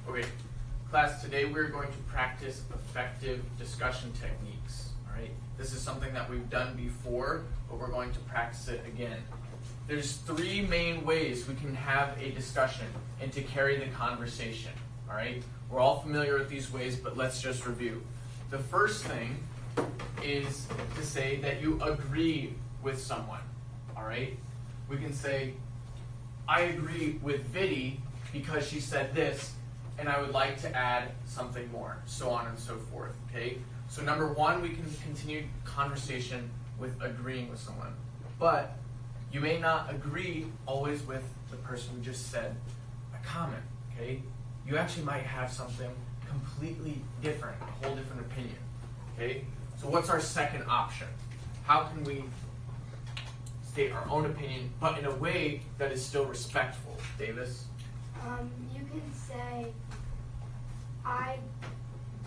Okay, class, today we're going to practice effective discussion techniques, all right? This is something that we've done before, but we're going to practice it again. There's three main ways we can have a discussion and to carry the conversation, all right? We're all familiar with these ways, but let's just review. The first thing is to say that you agree with someone, all right? We can say, I agree with Viddy because she said this, and I would like to add something more, so on and so forth, okay? So number one, we can continue conversation with agreeing with someone. But you may not agree always with the person who just said a comment, okay? You actually might have something completely different, a whole different opinion, okay? So what's our second option? How can we state our own opinion, but in a way that is still respectful? Davis? You can say, I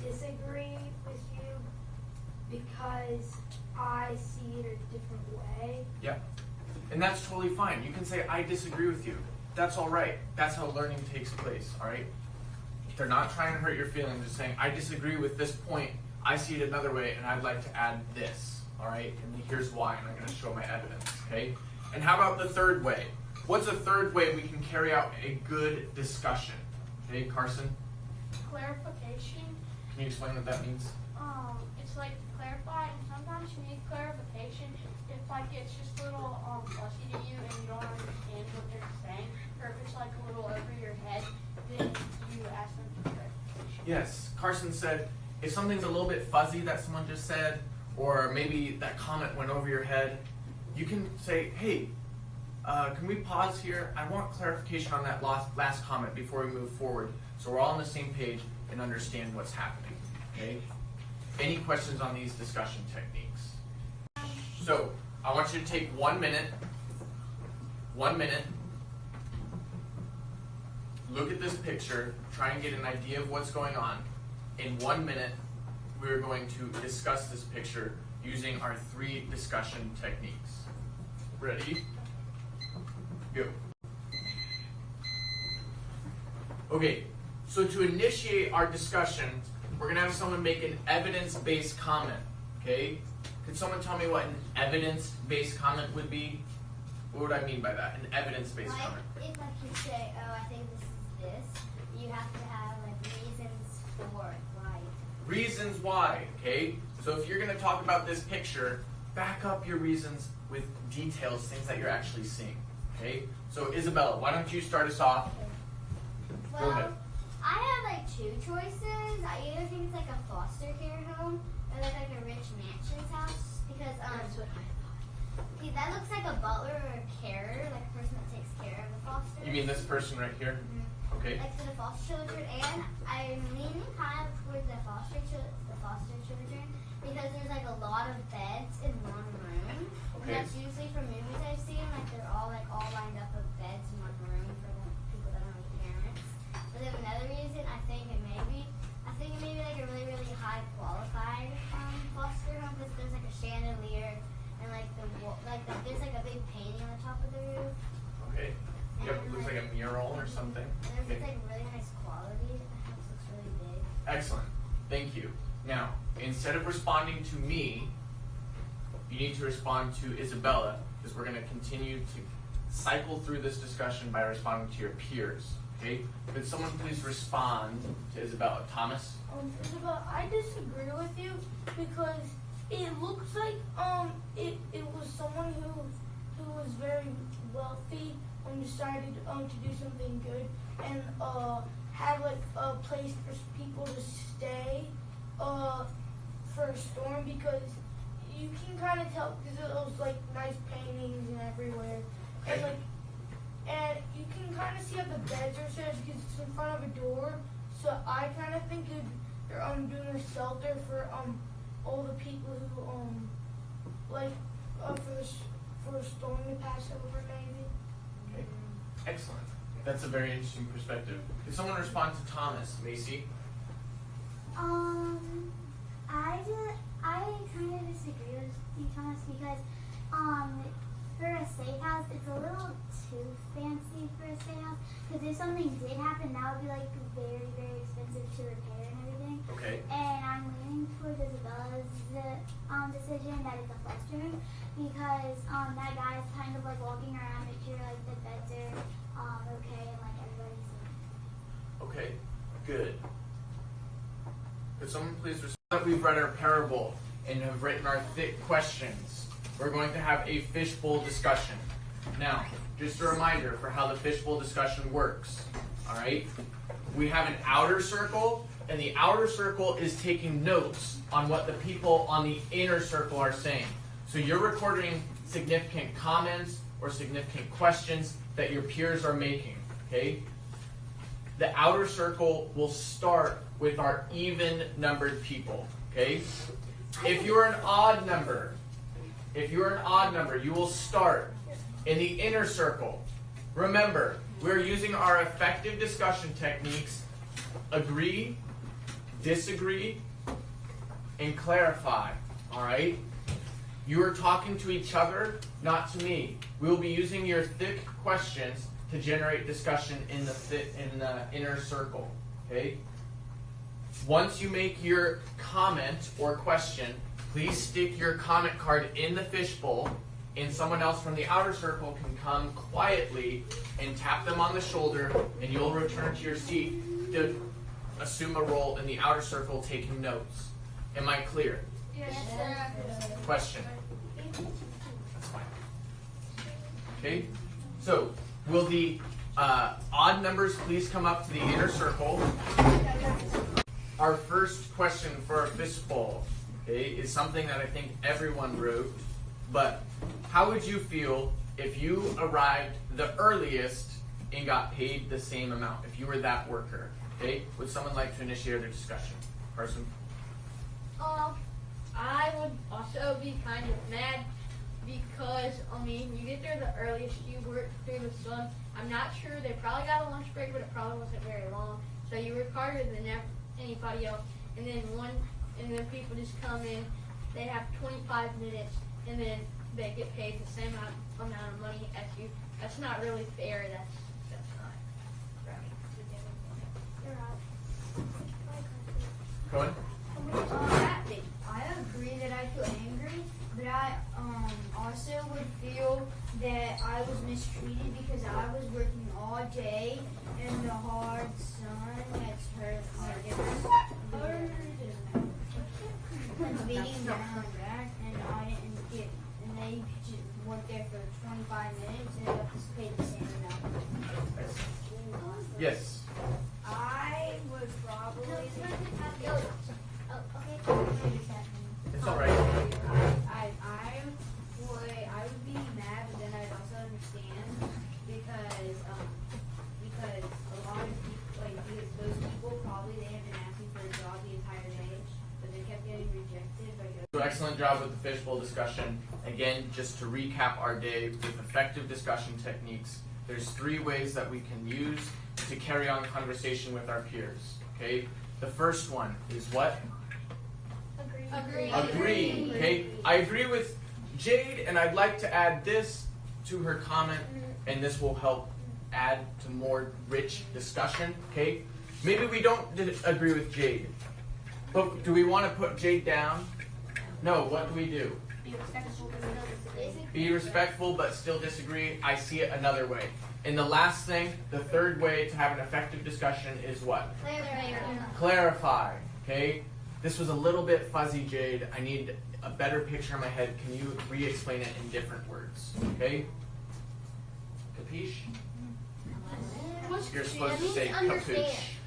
disagree with you because I see it a different way. Yep. And that's totally fine. You can say, I disagree with you. That's all right. That's how learning takes place, all right? They're not trying to hurt your feelings. They're saying, I disagree with this point. I see it another way, and I'd like to add this, all right? And here's why, and I'm going to show my evidence, okay? And how about the third way? What's a third way we can carry out a good discussion? Okay, Carson? Clarification. Can you explain what that means? It's like to clarify, and sometimes you need clarification if like it's just a little fussy to you and you don't understand what they're saying, or if it's like a little over your head, then you ask them for clarification. Yes, Carson said, if something's a little bit fuzzy that someone just said, or maybe that comment went over your head, you can say, hey, can we pause here? I want clarification on that last comment before we move forward, so we're all on the same page and understand what's happening, okay? Any questions on these discussion techniques? So, I want you to take 1 minute, look at this picture, try and get an idea of what's going on. In 1 minute, we're going to discuss this picture using our 3 discussion techniques. Ready? Go. Okay, so to initiate our discussion, we're going to have someone make an evidence-based comment, okay? Could someone tell me what an evidence-based comment would be? What would I mean by that, an evidence-based comment? If you say, oh, I think this is this, you have to have reasons for why. Reasons why, okay? So if you're going to talk about this picture, back up your reasons with details, things that you're actually seeing, okay? So Isabella, why don't you start us off? Go ahead. Well, I have 2 choices. I either think it's a foster care home or like a rich mansion's house because That's what I thought. see, that looks like a butler or a carer, like a person that takes care of the foster. You mean this person right here? Mm-hmm. Okay. Like for the foster children, and I'm leaning kind of towards the foster children because there's a lot of beds in one room. Okay. And that's usually from movies I've seen, they're all lined up with beds in one room for the people that don't have parents. But then another reason I think it may be a really, really high qualified foster home because there's a chandelier and there's a big painting on the top of the roof. Okay. Yep, it looks like a mural or something. And there's Okay. really nice quality. The house looks really big. Excellent. Thank you. Now, instead of responding to me, you need to respond to Isabella, because we're going to continue to cycle through this discussion by responding to your peers. Okay? Could someone please respond to Isabella? Thomas? Isabel, I disagree with you because it looks like it was someone who was very wealthy and decided to do something good and had a place for people to stay for a storm because you can kind of tell because of those nice paintings and everywhere. Okay. And you can kind of see how the beds are set because it's in front of a door. So I kind of think they're doing a shelter for all the people who for a storm to pass over maybe. Okay. Excellent. That's a very interesting perspective. Could someone respond to Thomas? Macy? I kind of disagree with you, Thomas, because for a safe house, it's a little too fancy for a safe house. Because if something did happen, that would be like very, very expensive to repair and everything. Okay. And I'm leaning towards Isabella's decision that it's a flex room because that guy is kind of like walking around, make sure like the beds are okay and like everybody's safe. Okay, good. Could someone please respond? That we've read our parable and have written our thick questions, we're going to have a fishbowl discussion. Now, just a reminder for how the fishbowl discussion works. All right, we have an outer circle, and the outer circle is taking notes on what the people on the inner circle are saying. So you're recording significant comments or significant questions that your peers are making. Okay. The outer circle will start with our even-numbered people, okay? If you're an odd number, you will start in the inner circle. Remember, we're using our effective discussion techniques: agree, disagree, and clarify, all right? You are talking to each other, not to me. We will be using your thick questions to generate discussion in the inner circle, okay? Once you make your comment or question, please stick your comment card in the fishbowl, and someone else from the outer circle can come quietly and tap them on the shoulder, and you'll return to your seat to assume a role in the outer circle taking notes. Am I clear? Yes, sir. Question? That's fine. Okay, so will the odd numbers please come up to the inner circle? Our first question for our fishbowl, okay, is something that I think everyone wrote, but how would you feel if you arrived the earliest and got paid the same amount, if you were that worker? Okay, would someone like to initiate a discussion? Carson? I would also be kind of mad because, you get there the earliest, you work through the sun. I'm not sure, they probably got a lunch break, but it probably wasn't very long. So you work harder than anybody else. And then people just come in, they have 25 minutes, and then they get paid the same amount of money as you. That's not really fair. That's not right. You're right. Go ahead. I agree that I feel angry, but I also would feel that I was mistreated because I was working all day in the hard sun that's hurt beating down my back, and I didn't get, and they just worked there for 25 minutes and got paid the same amount. Yes. I would probably. It's all right. I would be mad, but then I'd also understand because a lot of people, because those people probably they have been asking for a job the entire day, but they kept getting rejected by. So excellent job with the fishbowl discussion. Again, just to recap our day with effective discussion techniques, there's 3 ways that we can use to carry on conversation with our peers. Okay. The first one is what? Agree. Agree. Okay. I agree with Jade, and I'd like to add this to her comment, and this will help add to more rich discussion. Okay. Maybe we don't agree with Jade, but do we want to put Jade down? No. What do we do? Be respectful but still disagree. I see it another way. And the last thing, the third way to have an effective discussion is what? Clarify. Okay? This was a little bit fuzzy, Jade. I need a better picture in my head. Can you re-explain it in different words? Okay? Capiche? You're supposed to say capuche.